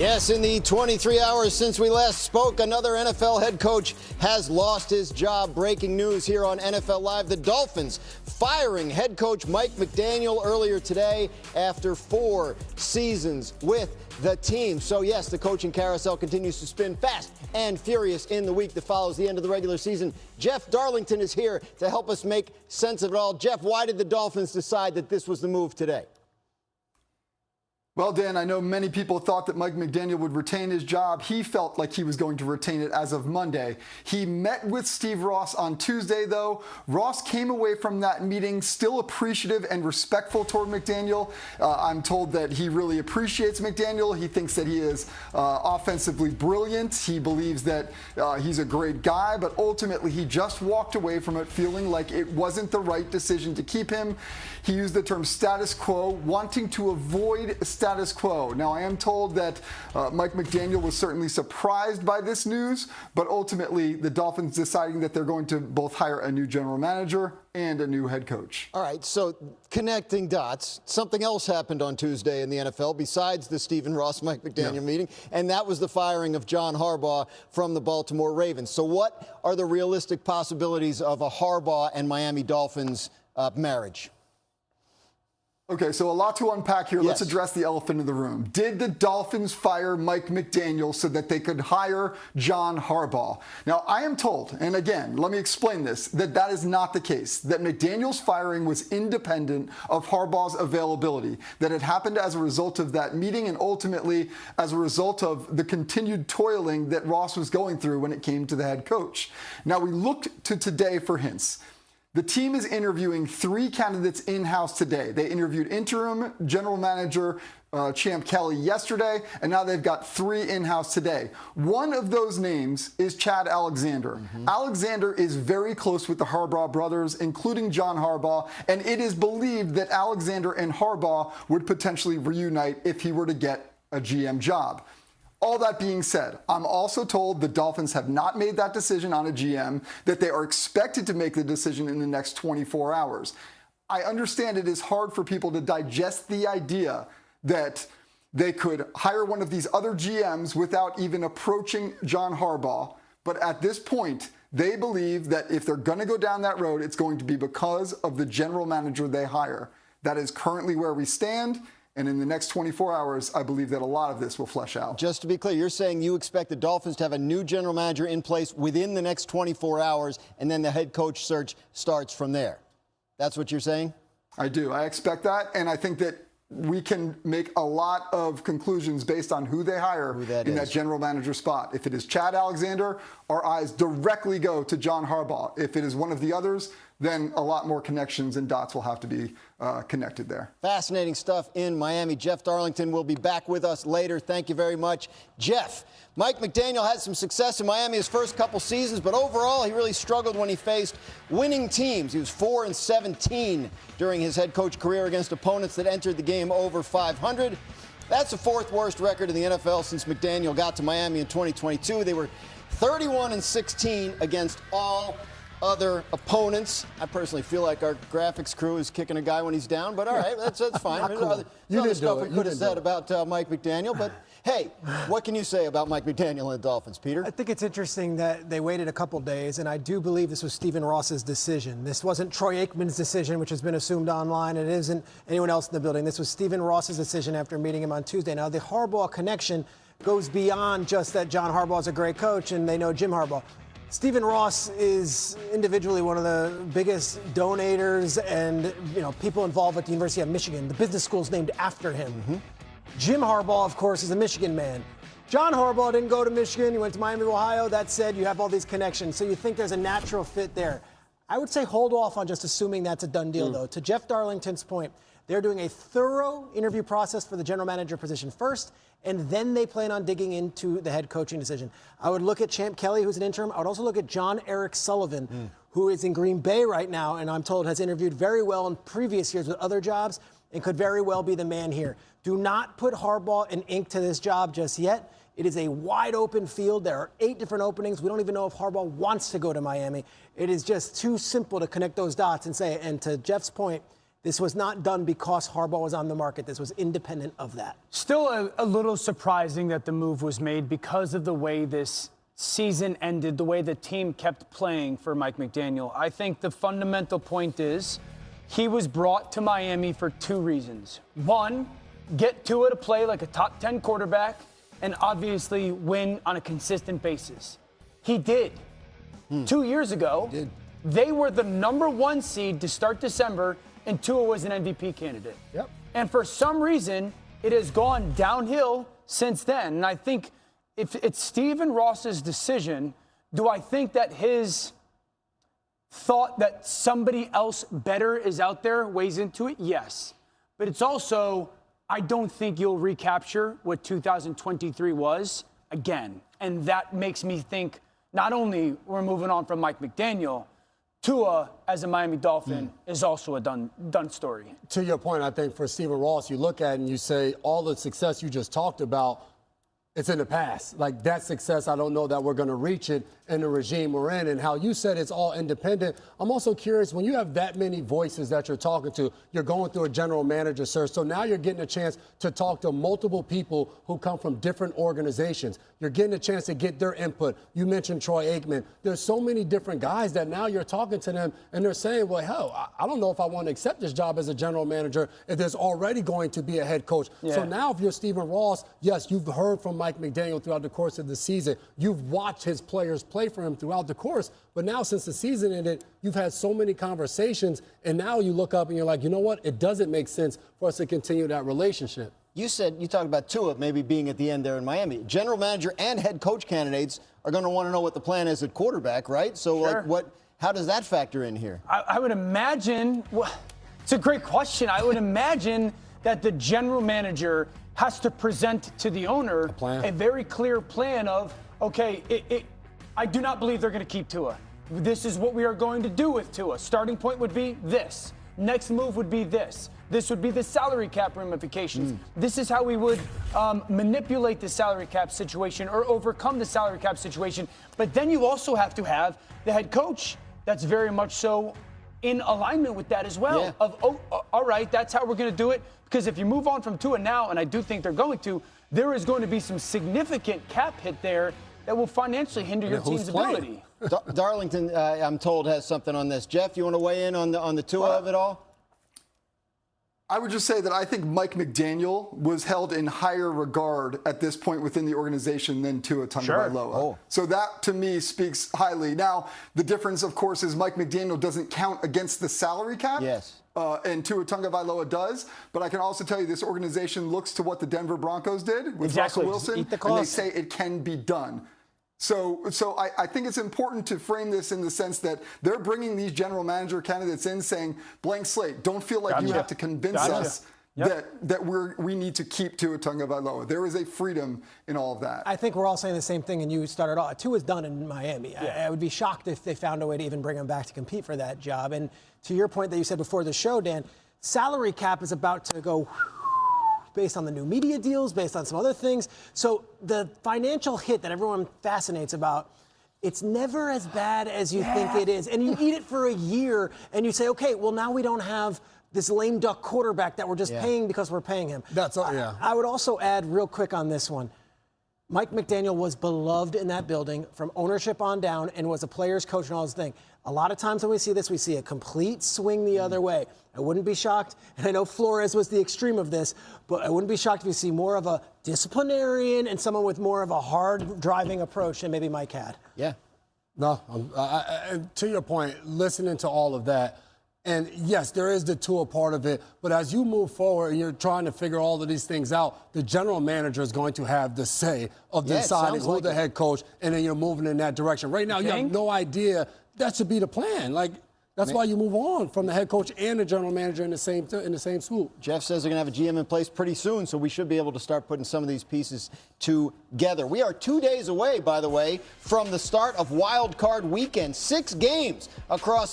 Yes, in the 23 hours since we last spoke, another NFL head coach has lost his job. Breaking news here on NFL Live. The Dolphins firing head coach Mike McDaniel earlier today after 4 seasons with the team. So, yes, the coaching carousel continues to spin fast and furious in the week that follows the end of the regular season. Jeff Darlington is here to help us make sense of it all. Jeff, why did the Dolphins decide that this was the move today? Well, Dan, I know many people thought that Mike McDaniel would retain his job. He felt like he was going to retain it as of Monday. He met with Steve Ross on Tuesday, though. Ross came away from that meeting still appreciative and respectful toward McDaniel. I'm told that he really appreciates McDaniel. He thinks that he is offensively brilliant. He believes that he's a great guy, but ultimately he just walked away from it feeling like it wasn't the right decision to keep him. He used the term status quo, wanting to avoid status quo. Now, I am told that Mike McDaniel was certainly surprised by this news, but ultimately the Dolphins deciding that they're going to both hire a new general manager and a new head coach. All right, so connecting dots, something else happened on Tuesday in the NFL besides the Stephen Ross, Mike McDaniel meeting, and that was the firing of John Harbaugh from the Baltimore Ravens. So what are the realistic possibilities of a Harbaugh and Miami Dolphins marriage? Okay, so a lot to unpack here. Let's address the elephant in the room. Did the Dolphins fire Mike McDaniel so that they could hire John Harbaugh? Now, I am told, and again, let me explain this, that is not the case, that McDaniel's firing was independent of Harbaugh's availability, that it happened as a result of that meeting and ultimately as a result of the continued toiling that Ross was going through when it came to the head coach. Now, we looked to today for hints. The team is interviewing 3 candidates in-house today. They interviewed interim general manager Champ Kelly yesterday, and now they've got 3 in-house today. One of those names is Chad Alexander. Alexander is very close with the Harbaugh brothers, including John Harbaugh, and it is believed that Alexander and Harbaugh would potentially reunite if he were to get a GM job. All that being said, I'm also told the Dolphins have not made that decision on a GM, that they are expected to make the decision in the next 24 hours. I understand it is hard for people to digest the idea that they could hire one of these other GMs without even approaching John Harbaugh. But at this point, they believe that if they're going to go down that road, it's going to be because of the general manager they hire. That is currently where we stand. And in the next 24 hours, I believe that a lot of this will flesh out. Just to be clear, you're saying you expect the Dolphins to have a new general manager in place within the next 24 hours, and then the head coach search starts from there. That's what you're saying? I do. I expect that, and I think that we can make a lot of conclusions based on who they hire in that general manager spot. If it is Chad Alexander, our eyes directly go to John Harbaugh. If it is one of the others, then a lot more connections and dots will have to be connected there. Fascinating stuff in Miami. Jeff Darlington will be back with us later. Thank you very much. Jeff, Mike McDaniel had some success in Miami his first couple seasons, but overall he really struggled when he faced winning teams. He was 4-17 during his head coach career against opponents that entered the game over 500. That's the 4th worst record in the NFL since McDaniel got to Miami in 2022. They were 31-16 against all other opponents. I personally feel like our graphics crew is kicking a guy when he's down, but all right, that's fine. There's other stuff we could have said about Mike McDaniel, but hey, what can you say about Mike McDaniel and the Dolphins, Peter? I think it's interesting that they waited a couple days, and I do believe this was Stephen Ross's decision. This wasn't Troy Aikman's decision, which has been assumed online. It isn't anyone else in the building. This was Stephen Ross's decision after meeting him on Tuesday. Now, the Harbaugh connection goes beyond just that John Harbaugh is a great coach and they know Jim Harbaugh. Stephen Ross is individually one of the biggest donators and people involved with the University of Michigan. The business school is named after him. Jim Harbaugh, of course, is a Michigan man. John Harbaugh didn't go to Michigan. He went to Miami, Ohio. That said, you have all these connections, so you think there's a natural fit there. I would say hold off on just assuming that's a done deal, though. To Jeff Darlington's point, they're doing a thorough interview process for the general manager position first, and then they plan on digging into the head coaching decision. I would look at Champ Kelly, who's an interim. I would also look at John Eric Sullivan, who is in Green Bay right now, and I'm told has interviewed very well in previous years with other jobs and could very well be the man here. Do not put Harbaugh and ink to this job just yet. It is a wide open field. There are 8 different openings. We don't even know if Harbaugh wants to go to Miami. It is just too simple to connect those dots and say, and to Jeff's point, This was not done because Harbaugh was on the market. This was independent of that. Still a little surprising that the move was made because of the way this season ended, the way the team kept playing for Mike McDaniel. I think the fundamental point is he was brought to Miami for two reasons. One, get Tua to play like a top 10 quarterback and obviously win on a consistent basis. He did. 2 years ago, they were the #1 seed to start December, and Tua was an MVP candidate. Yep. And for some reason, it has gone downhill since then. And I think if it's Stephen Ross's decision, do I think that his thought that somebody else better is out there weighs into it? Yes. But it's also, I don't think you'll recapture what 2023 was again. And that makes me think not only we're moving on from Mike McDaniel, Tua, as a Miami Dolphin, is also a done story. To your point, I think for Stephen Ross, you look at it and you say all the success you just talked about, it's in the past. Like that success, I don't know that we're going to reach it in the regime we're in. And how you said it's all independent. I'm also curious, when you have that many voices that you're talking to, you're going through a general manager search. So now you're getting a chance to talk to multiple people who come from different organizations. You're getting a chance to get their input. You mentioned Troy Aikman. There's so many different guys that now you're talking to them and they're saying, well, hell, I don't know if I want to accept this job as a general manager if there's already going to be a head coach. Yeah. So now if you're Stephen Ross, yes, you've heard from Mike McDaniel throughout the course of the season. You've watched his players play for him throughout the course. But now since the season ended, you've had so many conversations. And now you look up and you're like, you know what? It doesn't make sense for us to continue that relationship. You talked about Tua maybe being at the end there in Miami. General manager and head coach candidates are going to want to know what the plan is at quarterback, right? So, Sure. How does that factor in here? I would imagine, well, it's a great question. I would imagine that the general manager has to present to the owner a very clear plan of, okay, I do not believe they're going to keep Tua. This is what we are going to do with Tua. Starting point would be this. Next move would be this. This would be the salary cap ramifications. This is how we would manipulate the salary cap situation or overcome the salary cap situation. But then you also have to have the head coach that's very much so in alignment with that as well. Yeah. All right, that's how we're going to do it. Because if you move on from Tua now, and I do think they're going to, there is going to be some significant cap hit there that will financially hinder your team's ability. Darlington, I'm told, has something on this. Jeff, you want to weigh in on the Tua of it all? I would just say that I think Mike McDaniel was held in higher regard at this point within the organization than Tua Tagovailoa. So that, to me, speaks highly. Now, the difference, of course, is Mike McDaniel doesn't count against the salary cap. Yes. And Tua Tagovailoa does. But I can also tell you this organization looks to what the Denver Broncos did with Russell Wilson, and they say it can be done. So I think it's important to frame this in the sense that they're bringing these general manager candidates in saying, blank slate, don't feel like you have to convince us that we need to keep Tua Tagovailoa. There is a freedom in all of that. I think we're all saying the same thing, and you started off. Tua's done in Miami. Yeah. I would be shocked if they found a way to even bring him back to compete for that job. And to your point that you said before the show, Dan, salary cap is about to go based on the new media deals, based on some other things. So the financial hit that everyone fascinates about, it's never as bad as you think it is. And you eat it for a year, and you say, okay, well, now we don't have this lame duck quarterback that we're just paying because we're paying him. That's all, yeah. I would also add real quick on this one. Mike McDaniel was beloved in that building from ownership on down and was a player's coach and all this thing. A lot of times when we see this, we see a complete swing the other way. I wouldn't be shocked, and I know Flores was the extreme of this, but I wouldn't be shocked if you see more of a disciplinarian and someone with more of a hard driving approach than maybe Mike had. Yeah. No, to your point, listening to all of that, and yes, there is the Tua part of it, but as you move forward and you're trying to figure all of these things out, the general manager is going to have the say of deciding who the head coach, and then you're moving in that direction. Right now, you have no idea. That should be the plan. Like, that's why you move on from the head coach and the general manager in the same swoop. Jeff says they're going to have a GM in place pretty soon, so we should be able to start putting some of these pieces together. We are 2 days away, by the way, from the start of Wild Card Weekend. 6 games across